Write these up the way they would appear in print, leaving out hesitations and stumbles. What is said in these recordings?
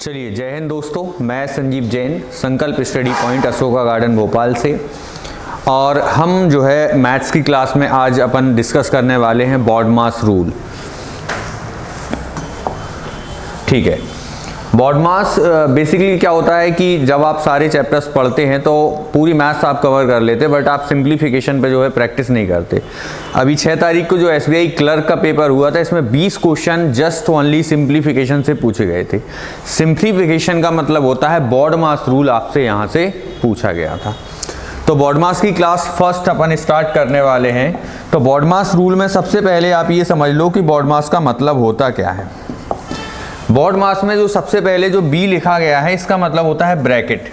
चलिए, जय हिंद दोस्तों। मैं संजीव जैन, संकल्प study point Ashoka garden Bhopal से। और हम जो है मैथ्स की क्लास में आज अपन डिस्कस करने वाले हैं बॉडमास रूल। ठीक है, बॉडमास बेसिकली क्या होता है कि जब आप सारे चैप्टर्स पढ़ते हैं तो पूरी मैथ्स आप कवर कर लेते हैं, बट आप सिंप्लीफिकेशन पे जो है प्रैक्टिस नहीं करते। अभी 6 तारीख को जो SBI क्लर्क का पेपर हुआ था, इसमें 20 क्वेश्चन जस्ट ओनली सिंप्लीफिकेशन से पूछे गए थे। सिंप्लीफिकेशन का मतलब होता है बॉडमास रूल आपसे यहाँ से पूछा गया था। तो बॉडमास की क्लास फर्स्ट अपन स्टार्ट करने वाले हैं। तो बॉडमास रूल में सबसे पहले आप ये समझ लो कि बॉडमास का मतलब होता क्या है। बॉडमास में जो सबसे पहले जो बी लिखा गया है, इसका मतलब होता है ब्रैकेट।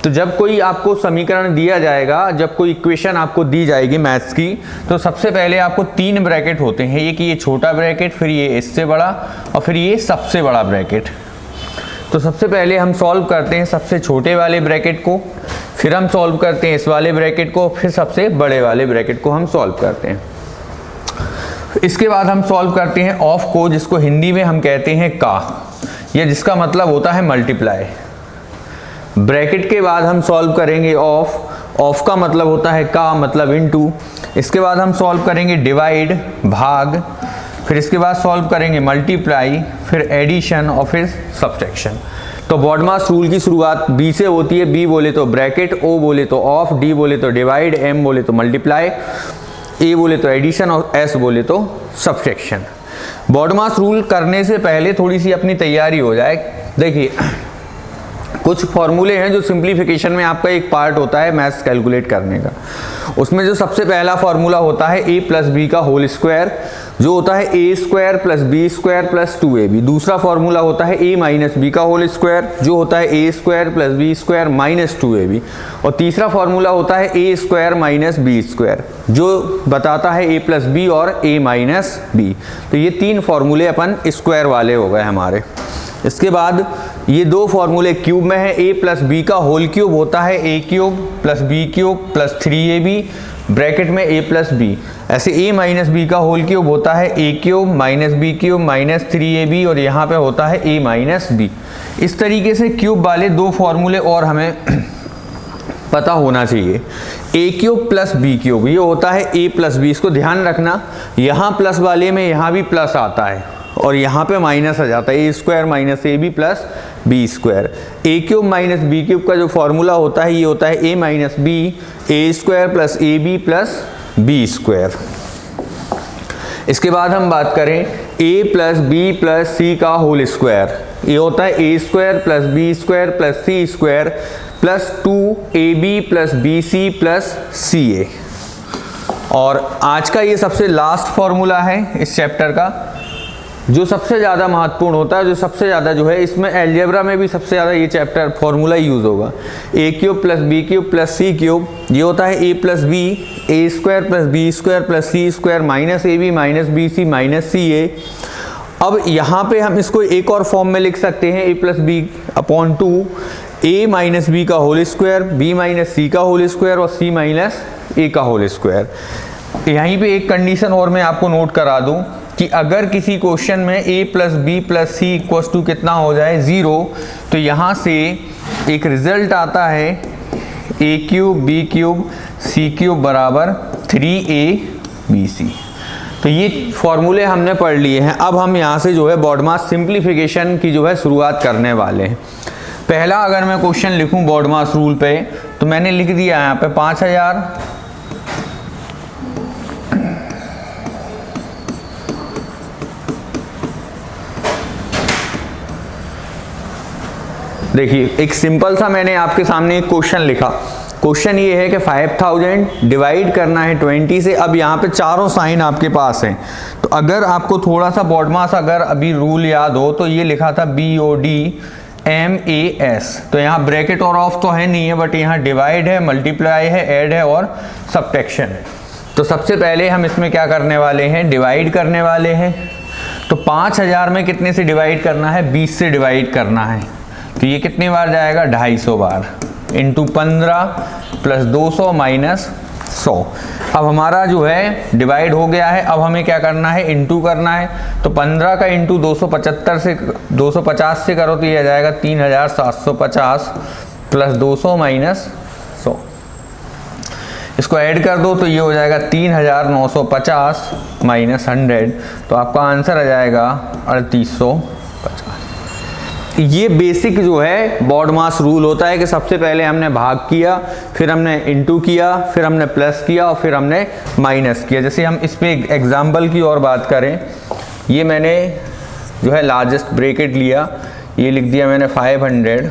तो जब कोई आपको समीकरण दिया जाएगा, जब कोई इक्वेशन आपको दी जाएगी मैथ्स की, तो सबसे पहले आपको 3 ब्रैकेट होते हैं। एक ये छोटा ब्रैकेट, फिर ये इससे बड़ा, और फिर ये सबसे बड़ा ब्रैकेट। तो सबसे पहले हम सॉल्व करते हैं सबसे छोटे वाले ब्रैकेट को, फिर हम सॉल्व करते हैं इस वाले ब्रैकेट को, फिर सबसे बड़े वाले ब्रैकेट को हम सॉल्व करते हैं। इसके बाद हम सॉल्व करते हैं ऑफ को, जिसको हिंदी में हम कहते हैं का, या जिसका मतलब होता है मल्टीप्लाई। ब्रैकेट के बाद हम सॉल्व करेंगे ऑफ का मतलब होता है का, मतलब इनटू। इसके बाद हम सॉल्व करेंगे डिवाइड, भाग। फिर इसके बाद सॉल्व करेंगे मल्टीप्लाई, फिर एडिशन और फिर सब्ट्रैक्शन। तो बॉडमास रूल की शुरुआत बी से होती है। बी बोले तो ब्रैकेट, ओ बोले तो ऑफ, डी बोले तो डिवाइड, एम बोले तो मल्टीप्लाई, ए बोले तो एडिशन और एस बोले तो सब्ट्रैक्शन। बॉडमास रूल करने से पहले थोड़ी सी अपनी तैयारी हो जाए। देखिए, कुछ फॉर्मूले हैं जो सिंप्लीफिकेशन में आपका एक पार्ट होता है मैथ्स कैलकुलेट करने का। उसमें जो सबसे पहला फॉर्मूला होता है a प्लस बी का होल स्क्वायर, जो होता है a square plus B square plus 2ab। दूसरा फॉर्मूला होता है a माइनस बी का होल स्क्वायर, जो होता है a square plus B square minus 2ab। और तीसरा फॉर्मूला होता है a square minus B square, जो बताता है a प्लस बी और a माइनस बी। तो ये 3 फॉर्मूले अपन स्क्वायर वाले हो गए हमारे। इसके बाद ये 2 फॉर्मूले क्यूब में है। a प्लस बी का होल क्यूब होता है a cube plus B cube plus 3ab, bracket में a प्लस बी। ऐसे a माइनस बी का होल क्यूब होता है a cube minus B cube minus 3ab, और यहाँ पे होता है a माइनस बी। इस तरीके से क्यूब वाले 2 फॉर्मूले और हमें पता होना चाहिए। a cube plus B cube, ये होता है a प्लस बी। इसको ध्यान रखना, यहाँ प्लस वाले में यहाँ भी प्लस आता है और यहाँ पे माइनस आ जाता है, a square minus A B plus B square. A cube minus B cube का जो फॉर्मूला होता है, ये होता है a minus B, A square plus A B plus B square. इसके बाद हम बात करें a plus B plus C का होल स्क्वायर, ये होता है a square plus B square plus C square plus 2ab plus B C plus C A. और आज का ये सबसे लास्ट फॉर्मूला है इस चैप्टर का, जो सबसे ज़्यादा महत्वपूर्ण होता है, जो सबसे ज़्यादा जो है इसमें अलजेब्रा में भी सबसे ज़्यादा ये चैप्टर फॉर्मूला यूज़ होगा। a cube plus B cube plus C cube, ये होता है a plus B, A square plus B square plus C square minus A B minus B C minus C A. अब यहाँ पे हम इसको एक और फॉर्म में लिख सकते हैं, a plus B upon 2, a minus B का whole square, b minus C का होल स्क्वायर और c माइनस ए का होल स्क्वायर। यहीं पे एक कंडीशन और मैं आपको नोट करा दूँ कि अगर किसी क्वेश्चन में a plus B plus C equals to कितना हो जाए 0, तो यहाँ से एक रिजल्ट आता है a cube B cube C cube बराबर 3abc। तो ये फॉर्मूले हमने पढ़ लिए हैं। अब हम यहाँ से जो है बॉडमास सिंप्लीफिकेशन की जो है शुरुआत करने वाले हैं। पहला अगर मैं क्वेश्चन लिखूँ बॉडमास रूल पे, तो मैंने लिख दिया यहाँ पे 5000 देखिए, एक सिंपल सा मैंने आपके सामने एक क्वेश्चन लिखा। क्वेश्चन ये है कि 5000 डिवाइड करना है 20 से। अब यहाँ पे चारों साइन आपके पास हैं, तो अगर आपको थोड़ा सा बॉडमास अगर अभी रूल याद हो, तो ये लिखा था BODMAS। तो यहाँ ब्रैकेट और ऑफ तो है नहीं है, बट यहाँ डिवाइड है, मल्टीप्लाई है, ऐड है और सब्ट्रैक्शन है। तो सबसे पहले हम इसमें क्या करने वाले हैं, डिवाइड करने वाले हैं। तो 5000 में कितने से डिवाइड करना है, 20 से डिवाइड करना है। तो ये कितने बार जाएगा, 250 बार, इंटू 15 प्लस 200 माइनस 100। अब हमारा जो है डिवाइड हो गया है, अब हमें क्या करना है, इनटू करना है। तो 15 का इंटू 250 से करो तो ये आ जाएगा 3750 प्लस 200 माइनस 100। इसको ऐड कर दो तो ये हो जाएगा 3950 माइनस 100, तो आपका आंसर आ जाएगा 3850। ये बेसिक जो है बॉड मास रूल होता है कि सबसे पहले हमने भाग किया, फिर हमने इनटू किया, फिर हमने प्लस किया और फिर हमने माइनस किया। जैसे हम इस पे एग्जाम्पल की और बात करें, ये मैंने जो है लार्जेस्ट ब्रैकेट लिया, ये लिख दिया मैंने 500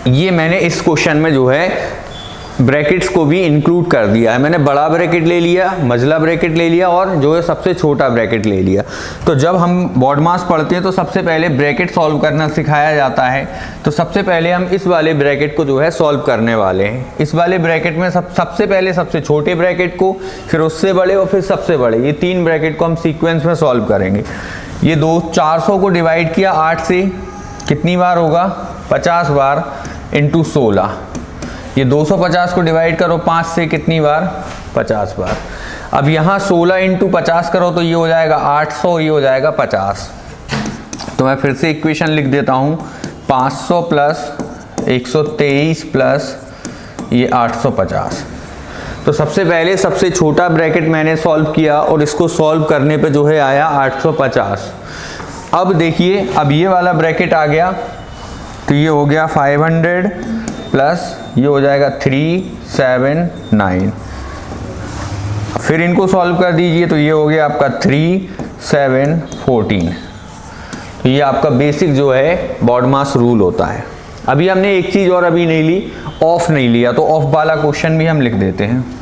ये मैंने इस क्वेश्चन में जो है ब्रैकेट्स को भी इंक्लूड कर दिया है। मैंने बड़ा ब्रैकेट ले लिया, मझला ब्रैकेट ले लिया और जो है सबसे छोटा ब्रैकेट ले लिया। तो जब हम बॉड मास पढ़ते हैं तो सबसे पहले ब्रैकेट सॉल्व करना सिखाया जाता है। तो सबसे पहले हम इस वाले ब्रैकेट को जो है सॉल्व करने वाले हैं। इस वाले ब्रैकेट में सबसे पहले सबसे छोटे ब्रैकेट को, फिर उससे बड़े और फिर सबसे बड़े, ये 3 ब्रैकेट को हम सीक्वेंस में सॉल्व करेंगे। ये 400 को डिवाइड किया 8 से, कितनी बार होगा, 50 बार इंटू 16। ये 250 को डिवाइड करो 5 से, कितनी बार, 50 बार। अब यहाँ 16 इंटू 50 करो तो ये हो जाएगा 800, ये हो जाएगा 50। तो मैं फिर से इक्वेशन लिख देता हूँ, 500 प्लस 123 प्लस ये 850। तो सबसे पहले सबसे छोटा ब्रैकेट मैंने सॉल्व किया और इसको सॉल्व करने पे जो है आया 850। अब देखिए, अब ये वाला ब्रैकेट आ गया तो ये हो गया 500 प्लस ये हो जाएगा 379। फिर इनको सॉल्व कर दीजिए तो ये हो गया आपका 3714। तो ये आपका बेसिक जो है बॉड मास रूल होता है। अभी हमने एक चीज़ और अभी नहीं ली, ऑफ नहीं लिया, तो ऑफ वाला क्वेश्चन भी हम लिख देते हैं।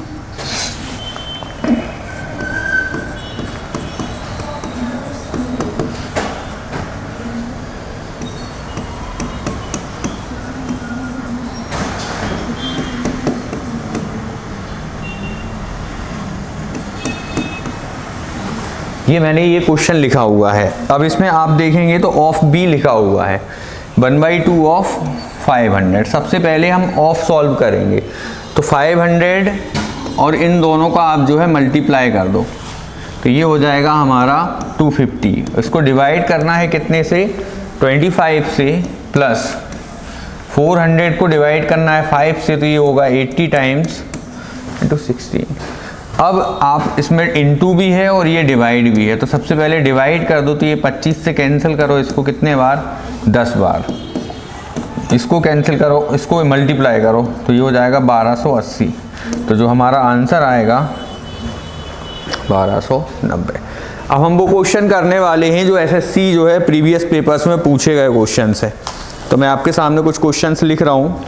ये मैंने ये क्वेश्चन लिखा हुआ है। अब इसमें आप देखेंगे तो ऑफ भी लिखा हुआ है, 1/2 ऑफ 500। सबसे पहले हम ऑफ सॉल्व करेंगे तो 500 और इन दोनों का आप जो है मल्टीप्लाई कर दो तो ये हो जाएगा हमारा 250। इसको डिवाइड करना है कितने से, 25 से, प्लस 400 को डिवाइड करना है 5 से तो ये होगा 80 टाइम्स इंटू 16। अब आप इसमें इनटू भी है और ये डिवाइड भी है, तो सबसे पहले डिवाइड कर दो तो ये 25 से कैंसिल करो, इसको कितने बार, 10 बार। इसको कैंसिल करो, इसको मल्टीप्लाई करो तो ये हो जाएगा 1280। तो जो हमारा आंसर आएगा 1290। अब हम वो क्वेश्चन करने वाले हैं जो एसएससी जो है प्रीवियस पेपर्स में पूछे गए क्वेश्चन है। तो मैं आपके सामने कुछ क्वेश्चंस लिख रहा हूँ।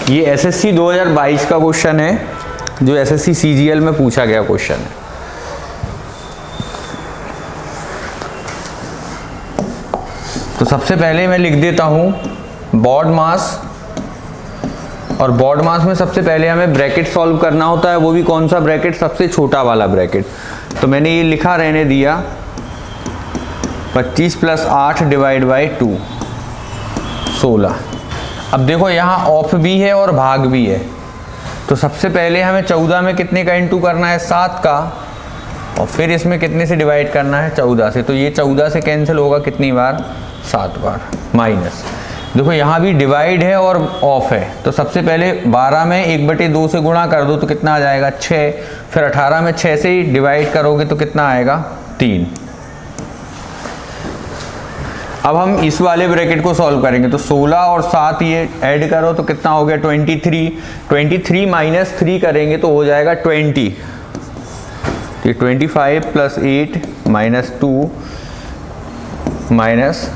ये एसएससी 2022 का क्वेश्चन है। जो एसएससी सीजीएल में पूछा गया क्वेश्चन है। तो सबसे पहले मैं लिख देता हूं बॉड मास, और बॉड मास में सबसे पहले हमें ब्रैकेट सॉल्व करना होता है, वो भी कौन सा ब्रैकेट, सबसे छोटा वाला ब्रैकेट। तो मैंने ये लिखा रहने दिया 25 + 8 / 2 16। अब देखो यहाँ ऑफ भी है और भाग भी है, तो सबसे पहले हमें 14 में कितने का इंटू करना है, 7 का, और फिर इसमें कितने से डिवाइड करना है, 14 से। तो ये 14 से कैंसिल होगा कितनी बार, 7 बार। माइनस देखो यहाँ भी डिवाइड है और ऑफ है, तो सबसे पहले 12 में 1/2 से गुणा कर दो तो कितना आ जाएगा, 6। फिर 18 में 6 से ही डिवाइड करोगे तो कितना आएगा, 3। अब हम इस वाले ब्रैकेट को सॉल्व करेंगे, तो 16 और 7 ये ऐड करो तो कितना हो गया, 23। 23 - 3 करेंगे तो हो जाएगा 20। ये 25 + 8 - 2 माइनस,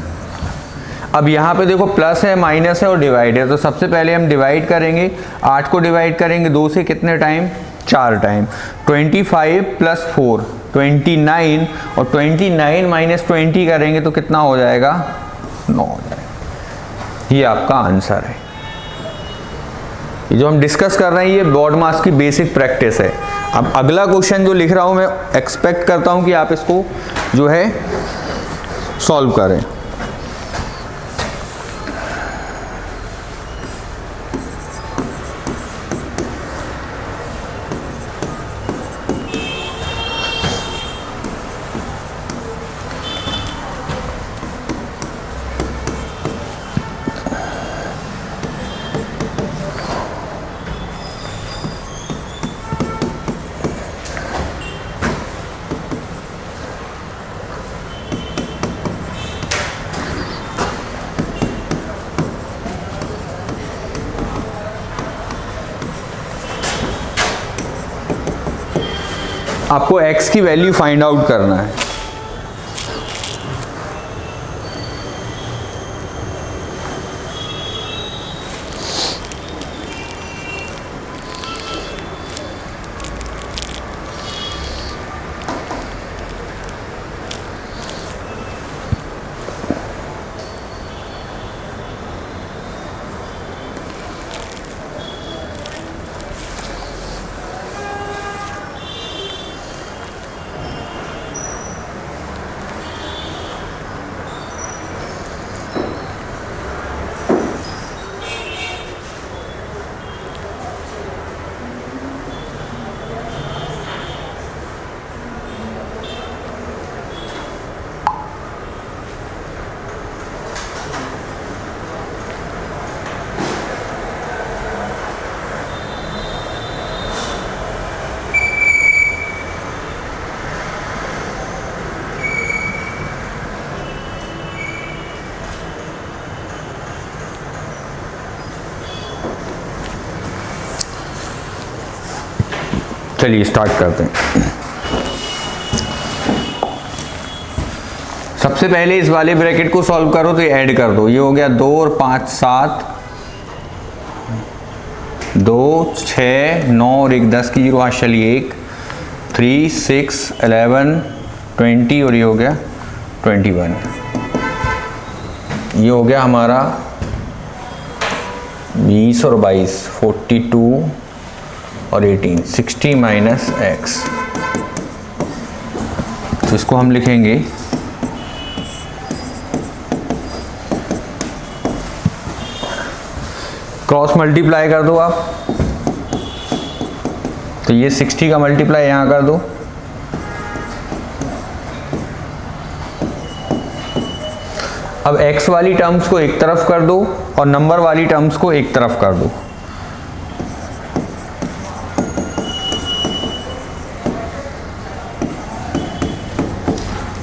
अब यहाँ पे देखो प्लस है, माइनस है और डिवाइड है, तो सबसे पहले हम डिवाइड करेंगे। 8 को डिवाइड करेंगे 2 से कितने टाइम, 4 टाइम। 25 + 4 29, और 29 - 20 करेंगे तो कितना हो जाएगा, 9 हो जाएगा। ये आपका आंसर है। ये जो हम डिस्कस कर रहे हैं ये बॉड मास की बेसिक प्रैक्टिस है। अब अगला क्वेश्चन जो लिख रहा हूँ मैं एक्सपेक्ट करता हूँ कि आप इसको जो है सॉल्व करें। आपको x की वैल्यू फाइंड आउट करना है। चलिए स्टार्ट करते हैं। सबसे पहले इस वाले ब्रैकेट को सॉल्व करो तो ये ऐड कर दो। ये हो गया 2 और 5 7, 2 6 9 और 1 10 की 0 हाथ चलिए 1, 3 6 11 20 और ये हो गया 21। ये हो गया हमारा 20 और 22 42 और 18 60 माइनस x। तो इसको हम लिखेंगे क्रॉस मल्टीप्लाई कर दो आप, तो ये 60 का मल्टीप्लाई यहाँ कर दो, अब x वाली टर्म्स को एक तरफ कर दो और नंबर वाली टर्म्स को एक तरफ कर दो।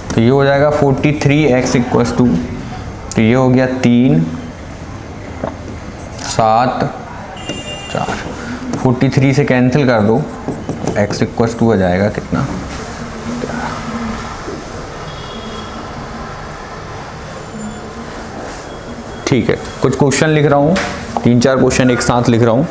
तो ये हो जाएगा 43x = 2, तो ये हो गया 3 7 4, 43 से कैंसिल कर दो, x = 2 हो जाएगा कितना, ठीक है। कुछ क्वेश्चन लिख रहा हूँ, 3-4 क्वेश्चन एक साथ लिख रहा हूँ।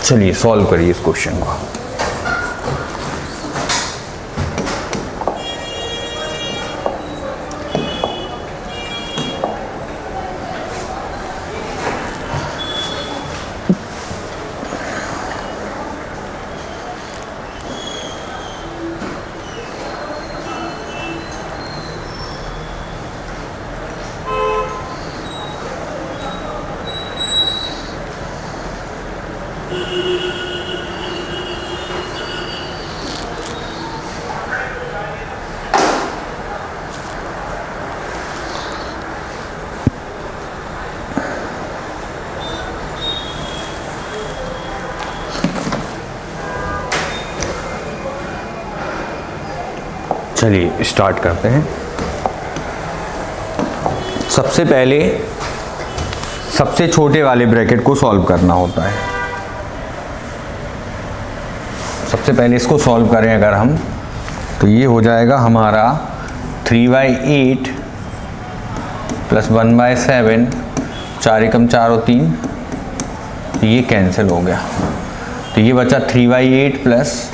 चलिए सॉल्व करिए इस क्वेश्चन को। चलिए स्टार्ट करते हैं। सबसे पहले सबसे छोटे वाले ब्रैकेट को सॉल्व करना होता है। सबसे पहले इसको सॉल्व करें अगर हम, तो ये हो जाएगा हमारा 3/8 प्लस 1/7, 4 एकम 4 और 3, ये कैंसिल हो गया। तो ये बचा 3/8 प्लस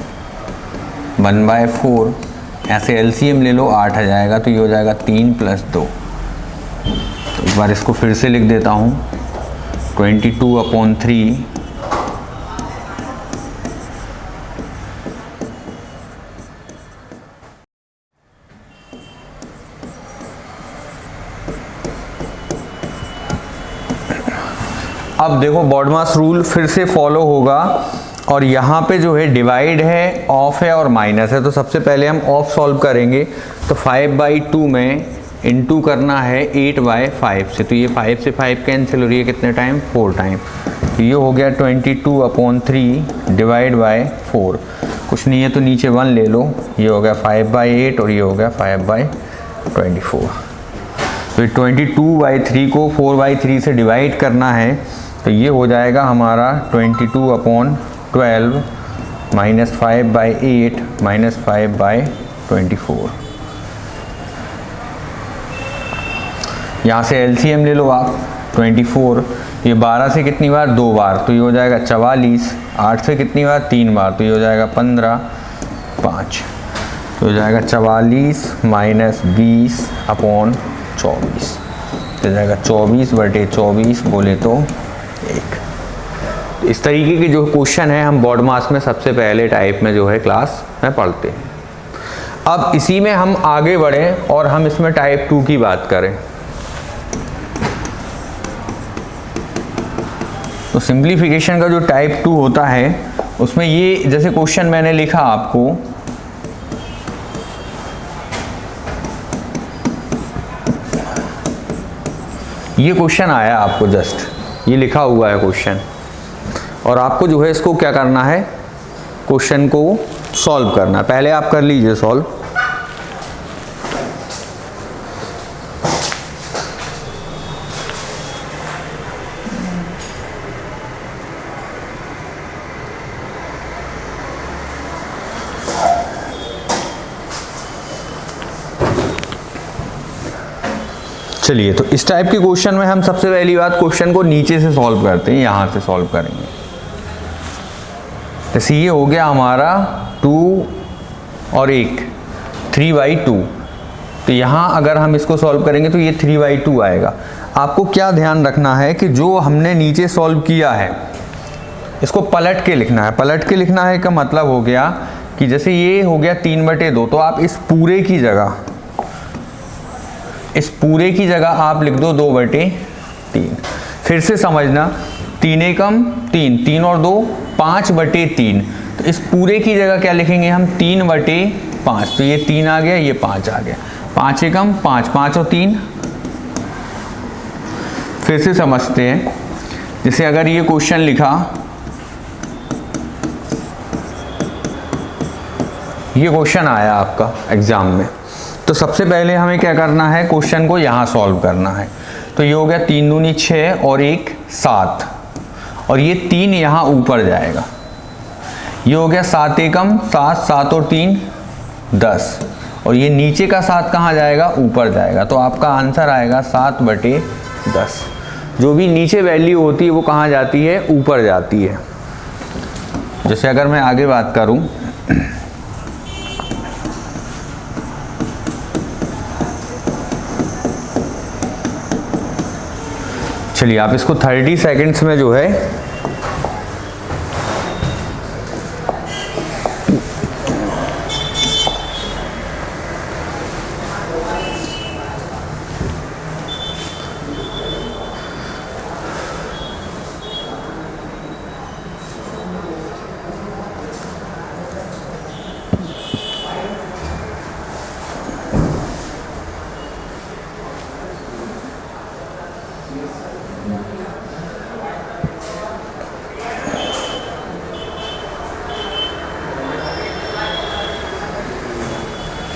1/4, ऐसे एलसीएम ले लो 8 आ जाएगा, तो ये हो जाएगा 3 + 2। तो एक बार इसको फिर से लिख देता हूँ, 22/3 अब देखो बॉडमास रूल फिर से फॉलो होगा, और यहाँ पे जो है डिवाइड है, ऑफ है और माइनस है। तो सबसे पहले हम ऑफ सॉल्व करेंगे, तो 5/2 में इनटू करना है 8/5 से, तो ये 5 से 5 कैंसिल हो रही है कितने टाइम, 4 टाइम। तो ये हो गया 22/3 डिवाइड बाय 4, कुछ नहीं है तो नीचे 1 ले लो, ये हो गया 5/8 और ये हो गया 5/24। तो 22/3 को 4/3 से डिवाइड करना है, तो ये हो जाएगा हमारा 22/12 माइनस 5/8 माइनस 5/24। यहाँ से एलसीएम ले लो आप, 24, ये 12 से कितनी बार, 2 बार, तो ये हो जाएगा 44, 8 से कितनी बार, 3 बार, तो ये हो जाएगा 15, 5, तो हो जाएगा 44 माइनस 20/24, तो जाएगा 24/24 बोले तो 1। इस तरीके के जो क्वेश्चन है हम बॉडमास में सबसे पहले टाइप में जो है क्लास में पढ़ते हैं। अब इसी में हम आगे बढ़ें और हम इसमें टाइप 2 की बात करें, तो सिंप्लीफिकेशन का जो टाइप 2 होता है उसमें ये जैसे क्वेश्चन मैंने लिखा आपको, ये क्वेश्चन आया आपको, जस्ट ये लिखा हुआ है क्वेश्चन, और आपको जो है इसको क्या करना है, क्वेश्चन को सॉल्व करना है। पहले आप कर लीजिए सॉल्व। चलिए, तो इस टाइप के क्वेश्चन में हम सबसे पहली बात क्वेश्चन को नीचे से सॉल्व करते हैं, यहाँ से सॉल्व करेंगे। जैसे ये हो गया हमारा 2 और 1, 3/2, तो यहाँ अगर हम इसको सॉल्व करेंगे तो ये 3/2 आएगा। आपको क्या ध्यान रखना है कि जो हमने नीचे सॉल्व किया है इसको पलट के लिखना है। पलट के लिखना है का मतलब हो गया कि जैसे ये हो गया 3/2, तो आप इस पूरे की जगह आप लिख दो 2/3। फिर से समझना, 3 एकम 3, 3 और 2 5/3, तो इस पूरे की जगह क्या लिखेंगे हम, 3/5, तो ये 3 आ गया, ये 5 आ गया, 5 एकम 5, 5 और 3। फिर से समझते हैं, जैसे अगर ये क्वेश्चन लिखा, ये क्वेश्चन आया आपका एग्जाम में, तो सबसे पहले हमें क्या करना है, क्वेश्चन को यहाँ सॉल्व करना है। तो ये हो गया 3 दूनी 6 और 1 7, और ये 3 यहाँ ऊपर जाएगा, ये हो गया 7 एकम 7, 7 और 3 10, और ये नीचे का 7 कहाँ जाएगा, ऊपर जाएगा। तो आपका आंसर आएगा 7/10। जो भी नीचे वैल्यू होती है वो कहाँ जाती है, ऊपर जाती है। जैसे अगर मैं आगे बात करूं, चलिए आप इसको 30 सेकंड्स में जो है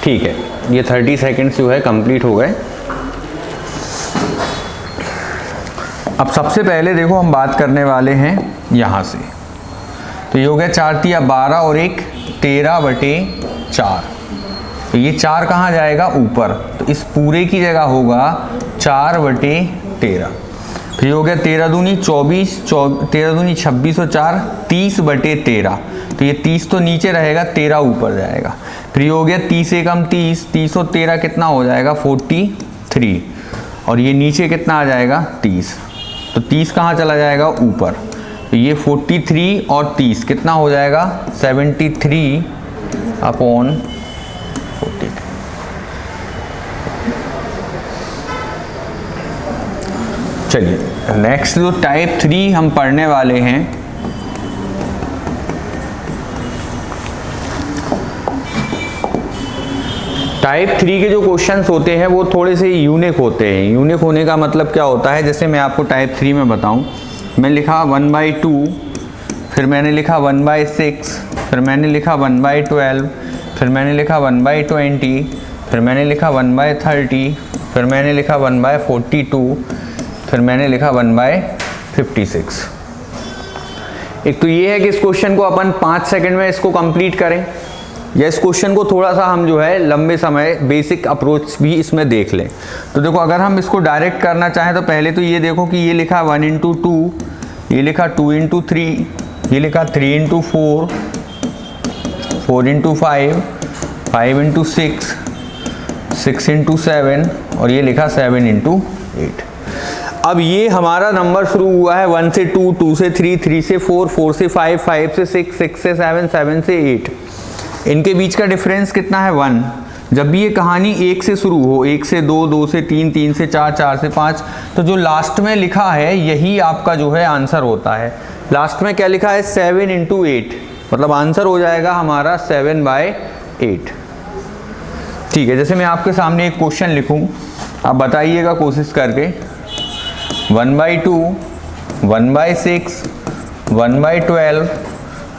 ठीक है, ये 30 सेकंड्स जो है कंप्लीट हो गए। अब सबसे पहले देखो हम बात करने वाले हैं यहाँ से, तो ये हो गया 4 तिया 12 और 1 13/4। तो ये 4 कहाँ जाएगा? ऊपर, तो इस पूरे की जगह होगा 4/13। फिर हो गया 13 दूनी 24, 13 दूनी 26 और 4 30/13। तो ये 30 तो नीचे रहेगा, 13 ऊपर जाएगा। फिर हो गया 30 एकम 30, 30 और 13 कितना हो जाएगा? 43। और ये नीचे कितना आ जाएगा? 30। तो 30 कहाँ चला जाएगा? ऊपर। तो ये 43 और 30 कितना हो जाएगा? 73/43। चलिए नेक्स्ट जो टाइप 3 हम पढ़ने वाले हैं, टाइप 3 के जो क्वेश्चंस होते हैं वो थोड़े से यूनिक होते हैं। यूनिक होने का मतलब क्या होता है, जैसे मैं आपको टाइप 3 में बताऊं, मैं लिखा 1/2, फिर मैंने लिखा 1/6, फिर मैंने लिखा 1/12, फिर मैंने लिखा 1/20, फिर मैंने लिखा 1/30, फिर मैंने लिखा 1/42, फिर मैंने लिखा 1/56। एक तो ये है कि इस क्वेश्चन को अपन 5 सेकंड में इसको कंप्लीट करें, या इस क्वेश्चन को थोड़ा सा हम जो है लंबे समय बेसिक अप्रोच भी इसमें देख लें। तो देखो अगर हम इसको डायरेक्ट करना चाहें तो पहले तो ये देखो कि ये लिखा 1 × 2, ये लिखा 2 × 3, ये लिखा 3 × 4, 4 × 5, 5 × 6, 6 × 7 और ये लिखा 7 × 8। अब ये हमारा नंबर शुरू हुआ है 1 से 2, 2 से 3, 3 से 4, 4 से 5, 5 से 6, 6 से 7, 7 से 8। इनके बीच का डिफरेंस कितना है? 1। जब भी ये कहानी 1 से शुरू हो, 1 से 2, 2 से 3, 3 से 4, 4 से 5, तो जो लास्ट में लिखा है यही आपका जो है आंसर होता है। लास्ट में क्या लिखा है? 7 × 8, मतलब आंसर हो जाएगा हमारा 7/8। ठीक है, जैसे मैं आपके सामने एक क्वेश्चन लिखूं, आप बताइएगा कोशिश करके। 1/2, 1/6, 1/12,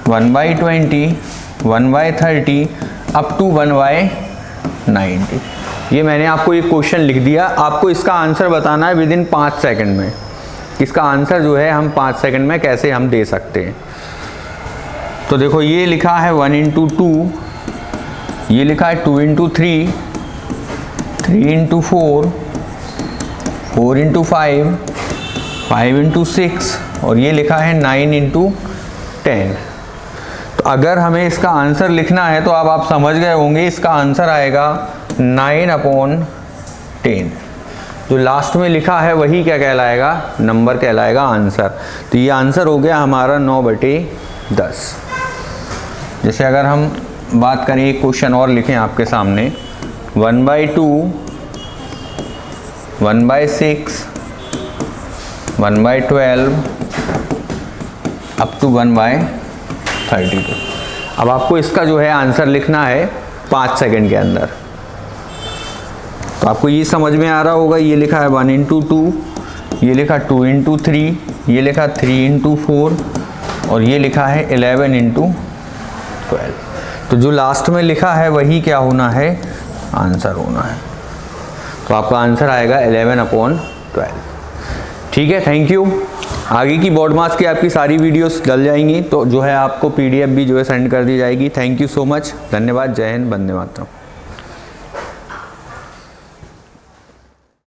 1/20, 1/30 अप टू 1/90। ये मैंने आपको एक क्वेश्चन लिख दिया, आपको इसका आंसर बताना है विदिन 5 सेकंड में। इसका आंसर जो है हम 5 सेकंड में कैसे हम दे सकते हैं। तो देखो ये लिखा है 1 × 2, ये लिखा है 2 × 3, 3 × 4, 4 × 5, 5 × 6 और ये लिखा है 9 × 10। तो अगर हमें इसका आंसर लिखना है तो अब आप समझ गए होंगे, इसका आंसर आएगा 9/10। जो लास्ट में लिखा है वही क्या कहलाएगा? नंबर कहलाएगा आंसर। तो ये आंसर हो गया हमारा 9/10। जैसे अगर हम बात करें, एक क्वेश्चन और लिखें आपके सामने, 1/2, 1/6, 1/12 अप टू 1/32। अब आपको इसका जो है आंसर लिखना है 5 सेकंड के अंदर। तो आपको ये समझ में आ रहा होगा, ये लिखा है 1 × 2, ये लिखा 2 × 3, ये लिखा 3 × 4 और ये लिखा है 11 × 12। तो जो लास्ट में लिखा है वही क्या होना है? आंसर होना है। तो आपका आंसर आएगा 11/12। ठीक है, थैंक यू। आगे की बोर्ड मास की आपकी सारी वीडियोस डल जाएंगी, तो जो है आपको PDF भी जो है सेंड कर दी जाएगी। थैंक यू सो मच, धन्यवाद, जय हिंद, वंदे मातरम।